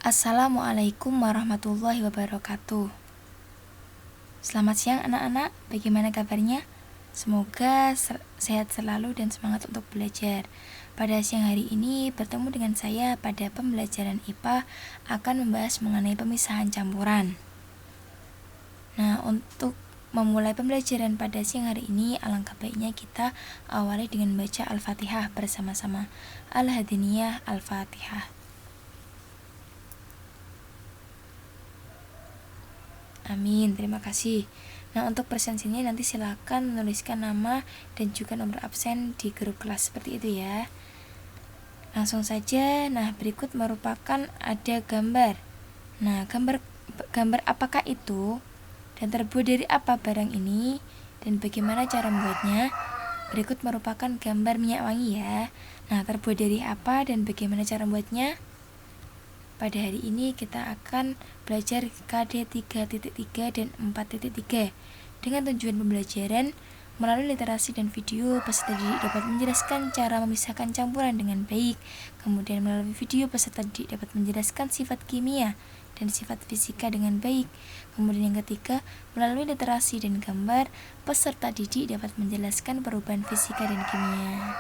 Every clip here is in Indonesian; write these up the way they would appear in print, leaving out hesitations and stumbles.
Assalamualaikum warahmatullahi wabarakatuh. Selamat siang anak-anak, bagaimana kabarnya? Semoga sehat selalu dan semangat untuk belajar. Pada siang hari ini bertemu dengan saya pada pembelajaran IPA akan membahas mengenai pemisahan campuran. Nah, untuk memulai pembelajaran pada siang hari ini, alangkah baiknya kita awali dengan membaca Al-Fatihah bersama-sama. Al-Hadiniyah Al-Fatihah. Amin, terima kasih. Nah, untuk presensinya nanti silakan menuliskan nama dan juga nomor absen di grup kelas seperti itu ya. Langsung saja. Nah, berikut merupakan ada gambar. Nah, gambar apakah itu? Dan terbuat dari apa barang ini? Dan bagaimana cara membuatnya? Berikut merupakan gambar minyak wangi ya. Nah, terbuat dari apa dan bagaimana cara membuatnya? Pada hari ini kita akan belajar KD 3.3 dan 4.3 dengan tujuan pembelajaran melalui literasi dan video. Peserta didik dapat menjelaskan cara memisahkan campuran dengan baik. Kemudian melalui video peserta didik dapat menjelaskan sifat kimia dan sifat fisika dengan baik. Kemudian yang ketiga, melalui literasi dan gambar peserta didik dapat menjelaskan perubahan fisika dan kimia.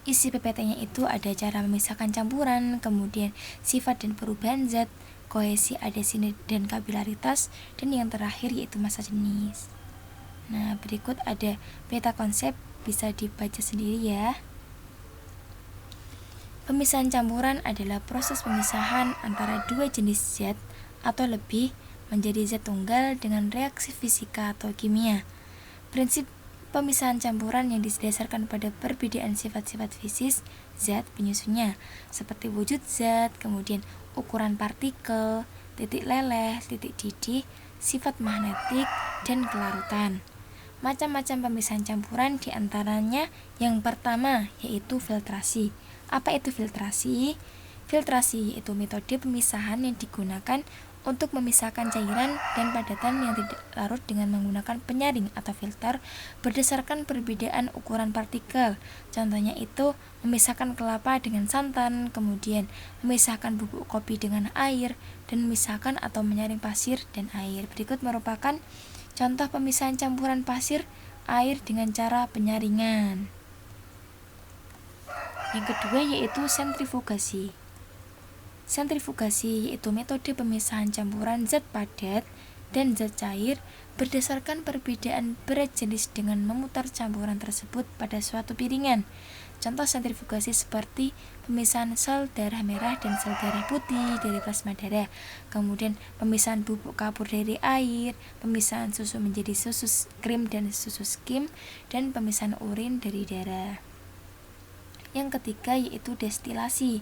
Isi PPT-nya itu ada cara memisahkan campuran, kemudian sifat dan perubahan zat, kohesi, adesi, dan kapilaritas, dan yang terakhir yaitu massa jenis. Nah, berikut ada peta konsep, bisa dibaca sendiri ya. Pemisahan campuran adalah proses pemisahan antara dua jenis zat atau lebih menjadi zat tunggal dengan reaksi fisika atau kimia. Prinsip pemisahan campuran yang didasarkan pada perbedaan sifat-sifat fisik zat penyusunnya, seperti wujud zat, kemudian ukuran partikel, titik leleh, titik didih, sifat magnetik, dan kelarutan. Macam-macam pemisahan campuran diantaranya yang pertama yaitu filtrasi. Apa itu filtrasi? Filtrasi yaitu metode pemisahan yang digunakan untuk memisahkan cairan dan padatan yang tidak larut dengan menggunakan penyaring atau filter berdasarkan perbedaan ukuran partikel. Contohnya itu memisahkan kelapa dengan santan, kemudian memisahkan bubuk kopi dengan air, dan memisahkan atau menyaring pasir dan air. Berikut merupakan contoh pemisahan campuran pasir air dengan cara penyaringan. Yang kedua yaitu sentrifugasi. Sentrifugasi yaitu metode pemisahan campuran zat padat dan zat cair berdasarkan perbedaan berat jenis dengan memutar campuran tersebut pada suatu piringan. Contoh sentrifugasi seperti pemisahan sel darah merah dan sel darah putih dari plasma darah, kemudian pemisahan bubuk kapur dari air, pemisahan susu menjadi susu krim dan susu skim, dan pemisahan urin dari darah. Yang ketiga yaitu destilasi.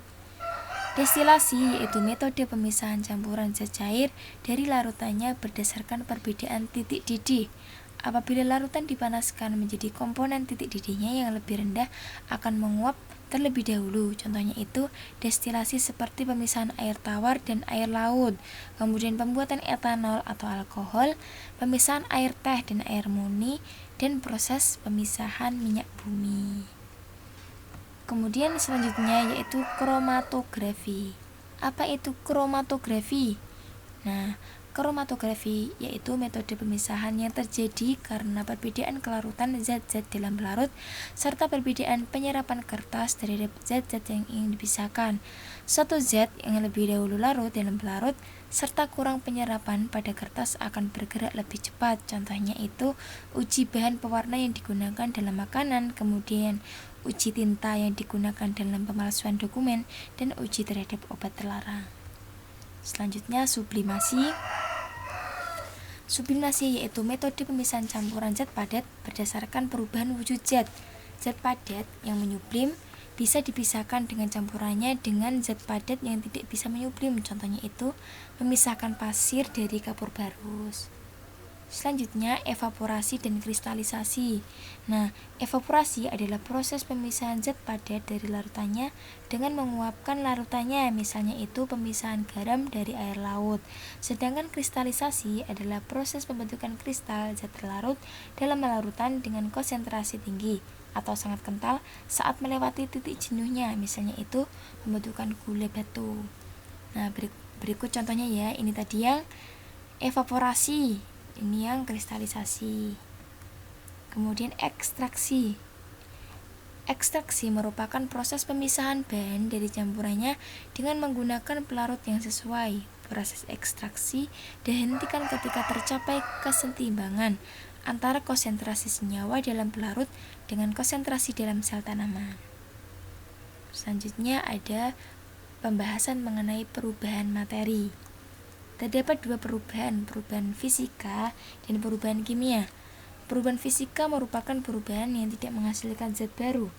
Destilasi yaitu metode pemisahan campuran zat cair dari larutannya berdasarkan perbedaan titik didih. Apabila larutan dipanaskan menjadi komponen titik didihnya yang lebih rendah akan menguap terlebih dahulu. Contohnya itu destilasi seperti pemisahan air tawar dan air laut, kemudian pembuatan etanol atau alkohol, pemisahan air teh dan air murni, dan proses pemisahan minyak bumi. Kemudian selanjutnya yaitu kromatografi. Apa itu kromatografi? Nah, kromatografi yaitu metode pemisahan yang terjadi karena perbedaan kelarutan zat-zat dalam pelarut serta perbedaan penyerapan kertas terhadap zat-zat yang ingin dipisahkan. Suatu zat yang lebih dahulu larut dalam pelarut serta kurang penyerapan pada kertas akan bergerak lebih cepat. Contohnya itu uji bahan pewarna yang digunakan dalam makanan, kemudian uji tinta yang digunakan dalam pemalsuan dokumen, dan uji terhadap obat terlarang. Selanjutnya sublimasi. Sublimasi yaitu metode pemisahan campuran zat padat berdasarkan perubahan wujud zat. Zat padat yang menyublim bisa dipisahkan dengan campurannya dengan zat padat yang tidak bisa menyublim. Contohnya itu memisahkan pasir dari kapur barus. Selanjutnya evaporasi dan kristalisasi. Nah, evaporasi adalah proses pemisahan zat padat dari larutannya dengan menguapkan larutannya, misalnya itu pemisahan garam dari air laut. Sedangkan kristalisasi adalah proses pembentukan kristal zat terlarut dalam larutan dengan konsentrasi tinggi atau sangat kental saat melewati titik jenuhnya, misalnya itu pembentukan gula batu. Nah, berikut contohnya ya. Ini tadi yang evaporasi, ini yang kristalisasi. Kemudian ekstraksi. Ekstraksi merupakan proses pemisahan bahan dari campurannya dengan menggunakan pelarut yang sesuai. Proses ekstraksi dihentikan ketika tercapai kesetimbangan antara konsentrasi senyawa dalam pelarut dengan konsentrasi dalam sel tanaman. Selanjutnya ada pembahasan mengenai perubahan materi. Terdapat dua perubahan fisika dan perubahan kimia. Perubahan fisika merupakan perubahan yang tidak menghasilkan zat baru.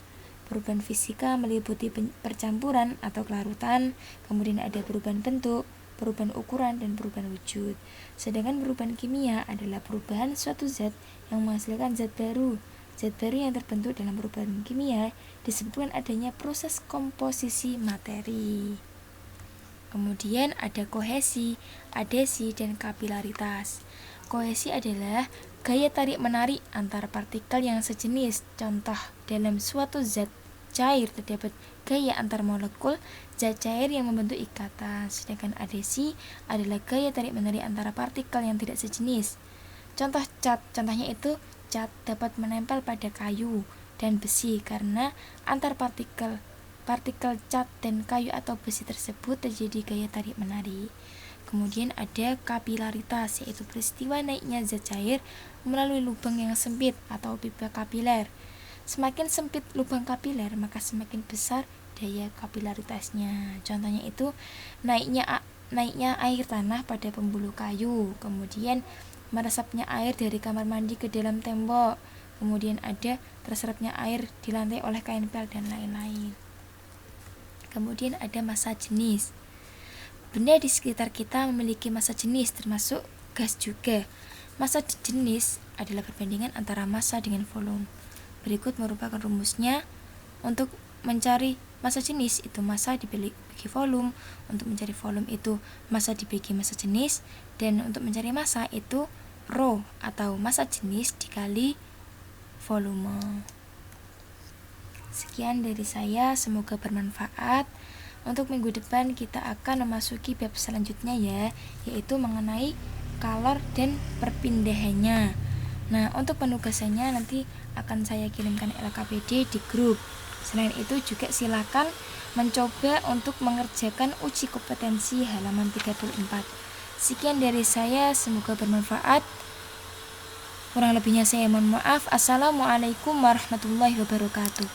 Perubahan fisika meliputi percampuran atau kelarutan, kemudian ada perubahan bentuk, perubahan ukuran, dan perubahan wujud. Sedangkan perubahan kimia adalah perubahan suatu zat yang menghasilkan zat baru. Zat baru yang terbentuk dalam perubahan kimia disebutkan adanya proses komposisi materi. Kemudian ada kohesi, adhesi, dan kapilaritas. Kohesi adalah gaya tarik-menarik antar partikel yang sejenis. Contoh, dalam suatu zat cair terdapat gaya antar molekul zat cair yang membentuk ikatan. Sedangkan adhesi adalah gaya tarik-menarik antara partikel yang tidak sejenis. Contoh cat, contohnya itu cat dapat menempel pada kayu dan besi karena antar partikel cat dan kayu atau besi tersebut terjadi gaya tarik-menarik. Kemudian ada kapilaritas, yaitu peristiwa naiknya zat cair melalui lubang yang sempit atau pipa kapiler. Semakin sempit lubang kapiler, maka semakin besar daya kapilaritasnya. Contohnya itu naiknya air tanah pada pembuluh kayu, kemudian meresapnya air dari kamar mandi ke dalam tembok, kemudian ada terserapnya air di lantai oleh kain pel, dan lain-lain. Kemudian ada massa jenis. Benda di sekitar kita memiliki massa jenis, termasuk gas juga. Massa jenis adalah perbandingan antara massa dengan volume. Berikut merupakan rumusnya. Untuk mencari massa jenis itu massa dibagi volume, untuk mencari volume itu massa dibagi massa jenis, dan untuk mencari massa itu rho atau massa jenis dikali volume. Sekian dari saya, semoga bermanfaat. Untuk minggu depan kita akan memasuki bab selanjutnya ya, yaitu mengenai kalor dan perpindahannya. Nah, untuk penugasannya nanti akan saya kirimkan LKPD di grup. Selain itu juga silakan mencoba untuk mengerjakan uji kompetensi halaman 34. Sekian dari saya, semoga bermanfaat. Kurang lebihnya saya mohon maaf. Assalamualaikum warahmatullahi wabarakatuh.